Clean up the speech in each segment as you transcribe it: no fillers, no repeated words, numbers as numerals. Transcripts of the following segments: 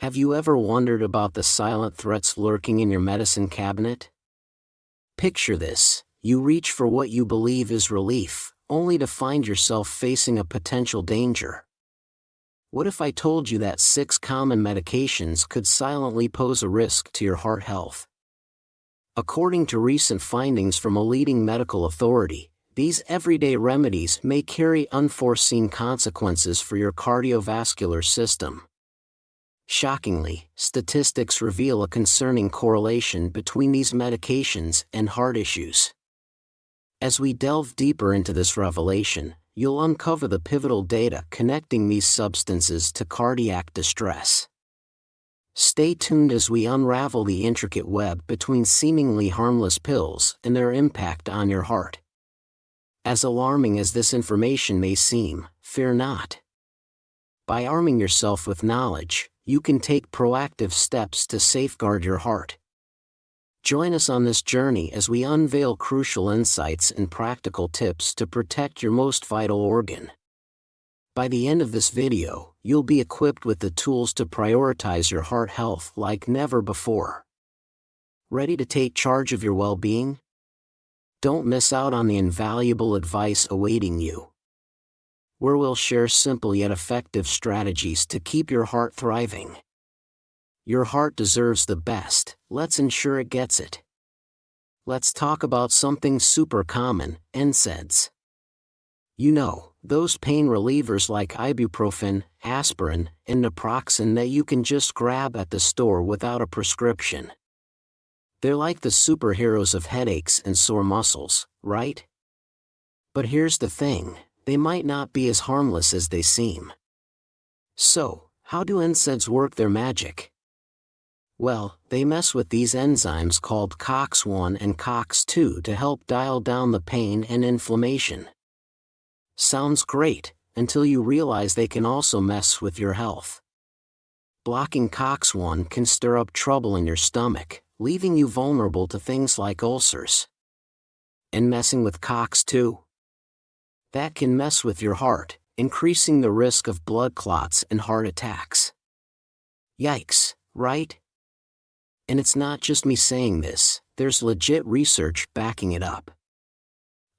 Have you ever wondered about the silent threats lurking in your medicine cabinet? Picture this: you reach for what you believe is relief, only to find yourself facing a potential danger. What if I told you that 6 common medications could silently pose a risk to your heart health? According to recent findings from a leading medical authority, these everyday remedies may carry unforeseen consequences for your cardiovascular system. Shockingly, statistics reveal a concerning correlation between these medications and heart issues. As we delve deeper into this revelation, you'll uncover the pivotal data connecting these substances to cardiac distress. Stay tuned as we unravel the intricate web between seemingly harmless pills and their impact on your heart. As alarming as this information may seem, fear not. By arming yourself with knowledge, you can take proactive steps to safeguard your heart. Join us on this journey as we unveil crucial insights and practical tips to protect your most vital organ. By the end of this video, you'll be equipped with the tools to prioritize your heart health like never before. Ready to take charge of your well-being? Don't miss out on the invaluable advice awaiting you, where we'll share simple yet effective strategies to keep your heart thriving. Your heart deserves the best, let's ensure it gets it. Let's talk about something super common: NSAIDs. You know, those pain relievers like ibuprofen, aspirin, and naproxen that you can just grab at the store without a prescription. They're like the superheroes of headaches and sore muscles, right? But here's the thing: they might not be as harmless as they seem. So, how do NSAIDs work their magic? Well, they mess with these enzymes called COX-1 and COX-2 to help dial down the pain and inflammation. Sounds great, until you realize they can also mess with your health. Blocking COX-1 can stir up trouble in your stomach, leaving you vulnerable to things like ulcers. And messing with COX-2? That can mess with your heart, increasing the risk of blood clots and heart attacks. Yikes, right? And it's not just me saying this, there's legit research backing it up.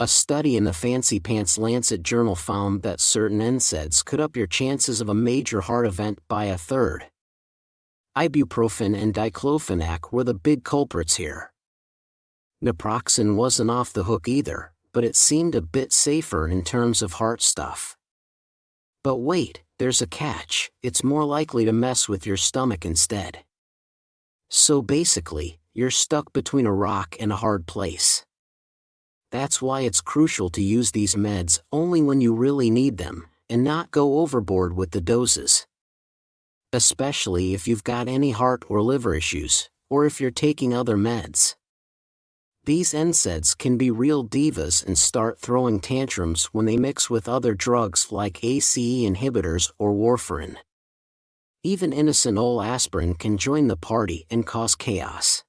A study in the Fancy Pants Lancet journal found that certain NSAIDs could up your chances of a major heart event by a third. Ibuprofen and diclofenac were the big culprits here. Naproxen wasn't off the hook either, but it seemed a bit safer in terms of heart stuff. But wait, there's a catch: it's more likely to mess with your stomach instead. So basically, you're stuck between a rock and a hard place. That's why it's crucial to use these meds only when you really need them, and not go overboard with the doses. Especially if you've got any heart or liver issues, or if you're taking other meds. These NSAIDs can be real divas and start throwing tantrums when they mix with other drugs like ACE inhibitors or warfarin. Even innocent old aspirin can join the party and cause chaos.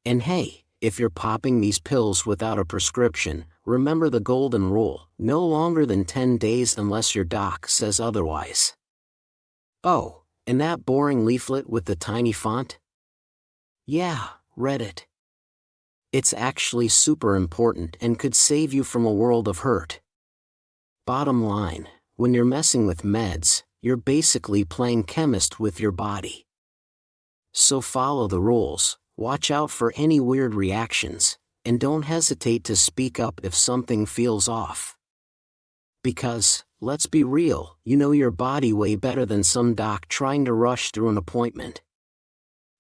And hey, if you're popping these pills without a prescription, remember the golden rule: no longer than 10 days unless your doc says otherwise. Oh, and that boring leaflet with the tiny font? Yeah, read it. It's actually super important and could save you from a world of hurt. Bottom line, when you're messing with meds, you're basically playing chemist with your body. So follow the rules, watch out for any weird reactions, and don't hesitate to speak up if something feels off. Because, let's be real, you know your body way better than some doc trying to rush through an appointment.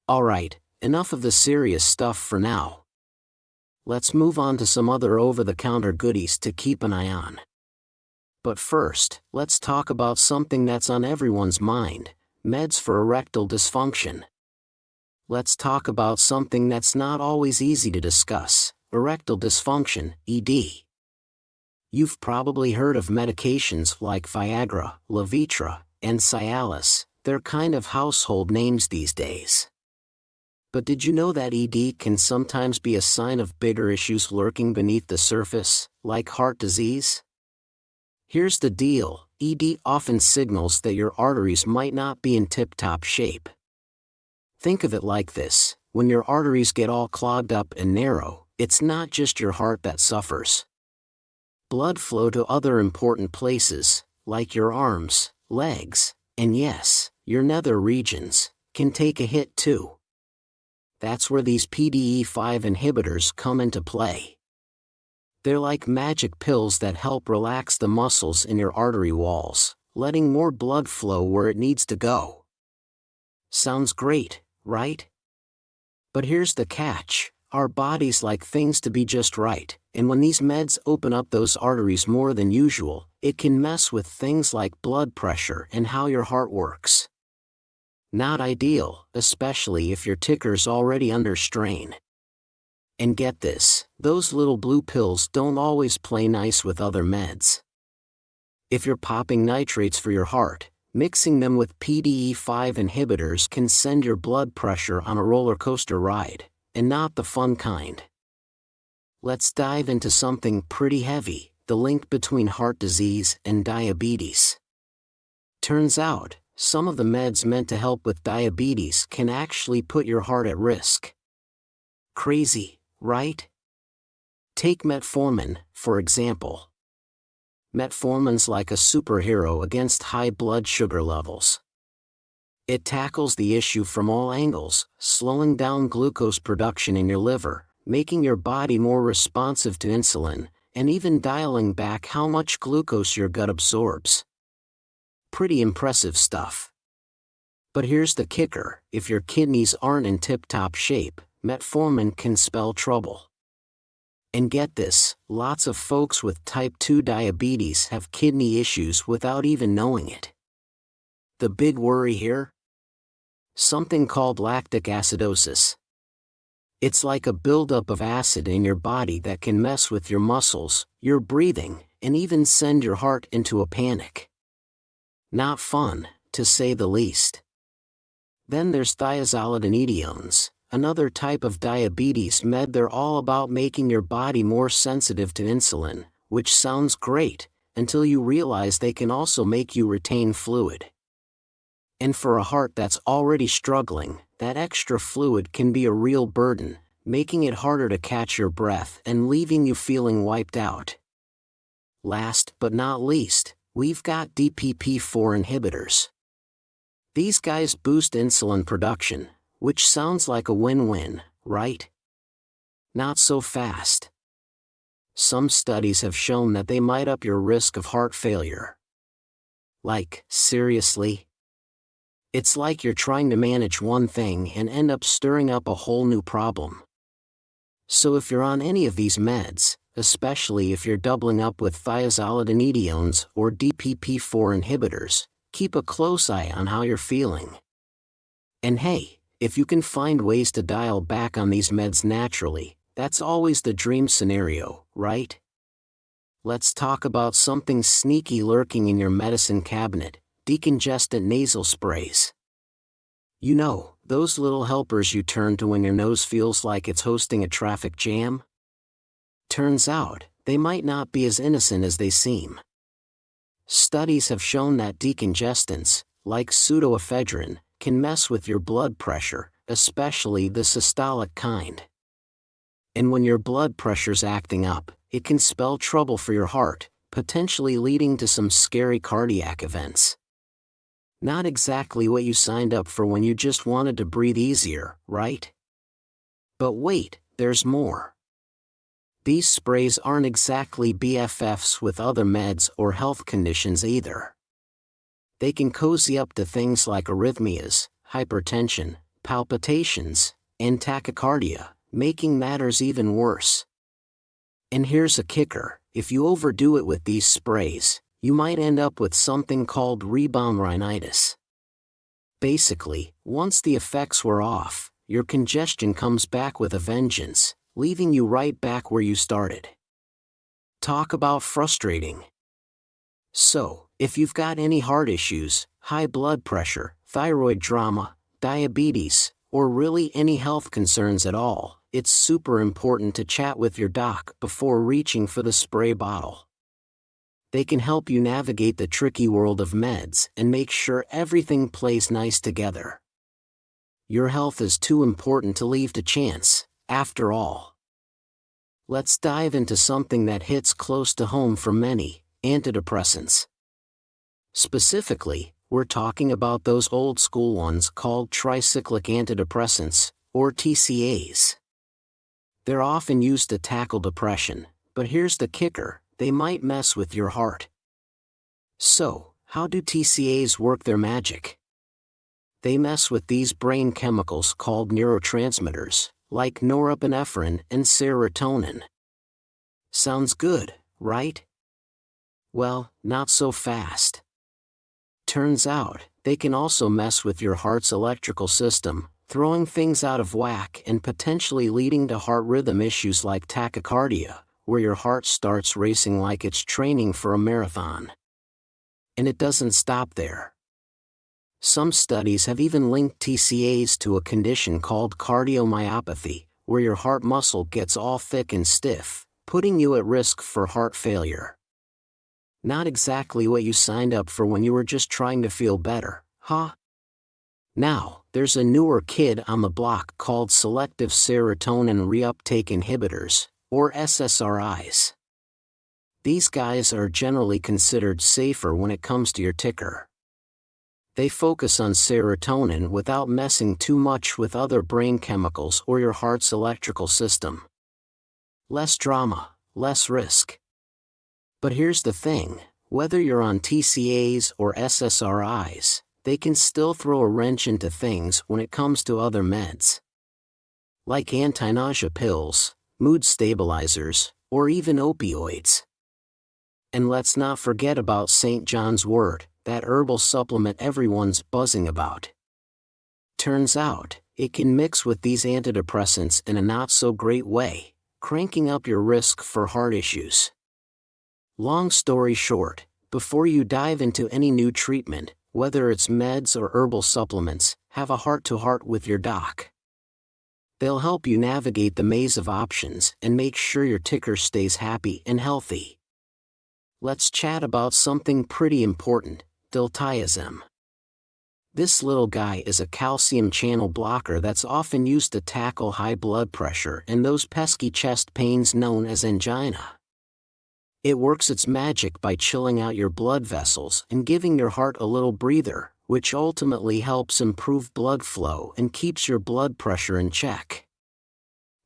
Alright, enough of the serious stuff for now. Let's move on to some other over-the-counter goodies to keep an eye on. But first, let's talk about something that's on everyone's mind: meds for erectile dysfunction. Let's talk about something that's not always easy to discuss: erectile dysfunction, ED. You've probably heard of medications like Viagra, Levitra, and Cialis. They're kind of household names these days. But did you know that ED can sometimes be a sign of bigger issues lurking beneath the surface, like heart disease? Here's the deal: ED often signals that your arteries might not be in tip-top shape. Think of it like this: when your arteries get all clogged up and narrow, it's not just your heart that suffers. Blood flow to other important places, like your arms, legs, and yes, your nether regions, can take a hit too. That's where these PDE5 inhibitors come into play. They're like magic pills that help relax the muscles in your artery walls, letting more blood flow where it needs to go. Sounds great, right? But here's the catch: our bodies like things to be just right, and when these meds open up those arteries more than usual, it can mess with things like blood pressure and how your heart works. Not ideal, especially if your ticker's already under strain. And get this, those little blue pills don't always play nice with other meds. If you're popping nitrates for your heart, mixing them with PDE5 inhibitors can send your blood pressure on a roller coaster ride, and not the fun kind. Let's dive into something pretty heavy: the link between heart disease and diabetes. Turns out, some of the meds meant to help with diabetes can actually put your heart at risk. Crazy, right? Take metformin, for example. Metformin's like a superhero against high blood sugar levels. It tackles the issue from all angles, slowing down glucose production in your liver, making your body more responsive to insulin, and even dialing back how much glucose your gut absorbs. Pretty impressive stuff. But here's the kicker: if your kidneys aren't in tip-top shape, metformin can spell trouble. And get this, lots of folks with type 2 diabetes have kidney issues without even knowing it. The big worry here? Something called lactic acidosis. It's like a buildup of acid in your body that can mess with your muscles, your breathing, and even send your heart into a panic. Not fun, to say the least. Then there's thiazolidinediones, another type of diabetes med. They're all about making your body more sensitive to insulin, which sounds great, until you realize they can also make you retain fluid. And for a heart that's already struggling, that extra fluid can be a real burden, making it harder to catch your breath and leaving you feeling wiped out. Last but not least, we've got DPP-4 inhibitors. These guys boost insulin production, which sounds like a win-win, right? Not so fast. Some studies have shown that they might up your risk of heart failure. Like, seriously? It's like you're trying to manage one thing and end up stirring up a whole new problem. So if you're on any of these meds, especially if you're doubling up with thiazolidinediones or DPP-4 inhibitors, keep a close eye on how you're feeling. And hey, if you can find ways to dial back on these meds naturally, that's always the dream scenario, right? Let's talk about something sneaky lurking in your medicine cabinet: decongestant nasal sprays. You know, those little helpers you turn to when your nose feels like it's hosting a traffic jam? Turns out, they might not be as innocent as they seem. Studies have shown that decongestants, like pseudoephedrine, can mess with your blood pressure, especially the systolic kind. And when your blood pressure's acting up, it can spell trouble for your heart, potentially leading to some scary cardiac events. Not exactly what you signed up for when you just wanted to breathe easier, right? But wait, there's more. These sprays aren't exactly BFFs with other meds or health conditions either. They can cozy up to things like arrhythmias, hypertension, palpitations, and tachycardia, making matters even worse. And here's a kicker: if you overdo it with these sprays, you might end up with something called rebound rhinitis. Basically, once the effects wear off, your congestion comes back with a vengeance, leaving you right back where you started. Talk about frustrating. So, if you've got any heart issues, high blood pressure, thyroid drama, diabetes, or really any health concerns at all, it's super important to chat with your doc before reaching for the spray bottle. They can help you navigate the tricky world of meds and make sure everything plays nice together. Your health is too important to leave to chance, after all. Let's dive into something that hits close to home for many: antidepressants. Specifically, we're talking about those old school ones called tricyclic antidepressants, or TCAs. They're often used to tackle depression, but here's the kicker: they might mess with your heart. So, how do TCAs work their magic? They mess with these brain chemicals called neurotransmitters, like norepinephrine and serotonin. Sounds good, right? Well, not so fast. Turns out, they can also mess with your heart's electrical system, throwing things out of whack and potentially leading to heart rhythm issues like tachycardia, where your heart starts racing like it's training for a marathon. And it doesn't stop there. Some studies have even linked TCAs to a condition called cardiomyopathy, where your heart muscle gets all thick and stiff, putting you at risk for heart failure. Not exactly what you signed up for when you were just trying to feel better, huh? Now, there's a newer kid on the block called selective serotonin reuptake inhibitors, or SSRIs. These guys are generally considered safer when it comes to your ticker. They focus on serotonin without messing too much with other brain chemicals or your heart's electrical system. Less drama, less risk. But here's the thing: whether you're on TCAs or SSRIs, they can still throw a wrench into things when it comes to other meds. Like anti-nausea pills, mood stabilizers, or even opioids. And let's not forget about St. John's wort, that herbal supplement everyone's buzzing about. Turns out, it can mix with these antidepressants in a not-so-great way, cranking up your risk for heart issues. Long story short, before you dive into any new treatment, whether it's meds or herbal supplements, have a heart-to-heart with your doc. They'll help you navigate the maze of options and make sure your ticker stays happy and healthy. Let's chat about something pretty important: Diltiazem. This little guy is a calcium channel blocker that's often used to tackle high blood pressure and those pesky chest pains known as angina. It works its magic by chilling out your blood vessels and giving your heart a little breather, which ultimately helps improve blood flow and keeps your blood pressure in check.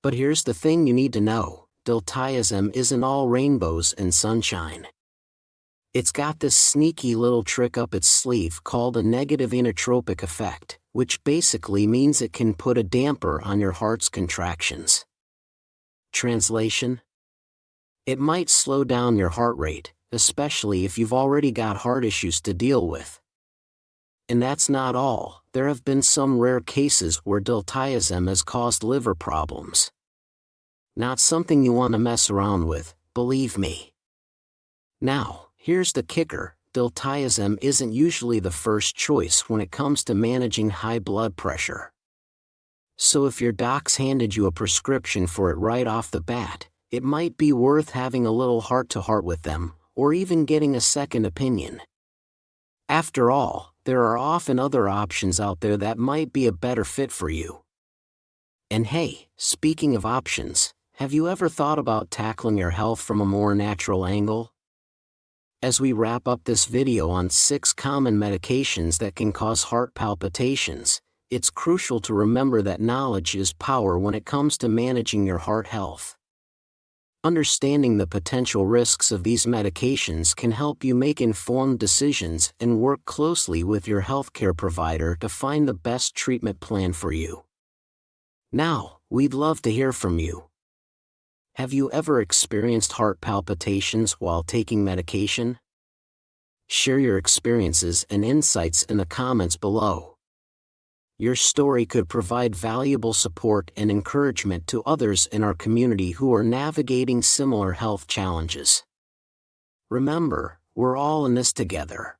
But here's the thing you need to know: Diltiazem isn't all rainbows and sunshine. It's got this sneaky little trick up its sleeve called a negative inotropic effect, which basically means it can put a damper on your heart's contractions. Translation: it might slow down your heart rate, especially if you've already got heart issues to deal with. And that's not all. There have been some rare cases where Diltiazem has caused liver problems. Not something you want to mess around with, believe me. Now, here's the kicker: Diltiazem isn't usually the first choice when it comes to managing high blood pressure. So if your doc's handed you a prescription for it right off the bat, it might be worth having a little heart-to-heart with them, or even getting a second opinion. After all, there are often other options out there that might be a better fit for you. And hey, speaking of options, have you ever thought about tackling your health from a more natural angle? As we wrap up this video on 6 common medications that can cause heart palpitations, it's crucial to remember that knowledge is power when it comes to managing your heart health. Understanding the potential risks of these medications can help you make informed decisions and work closely with your healthcare provider to find the best treatment plan for you. Now, we'd love to hear from you. Have you ever experienced heart palpitations while taking medication? Share your experiences and insights in the comments below. Your story could provide valuable support and encouragement to others in our community who are navigating similar health challenges. Remember, we're all in this together.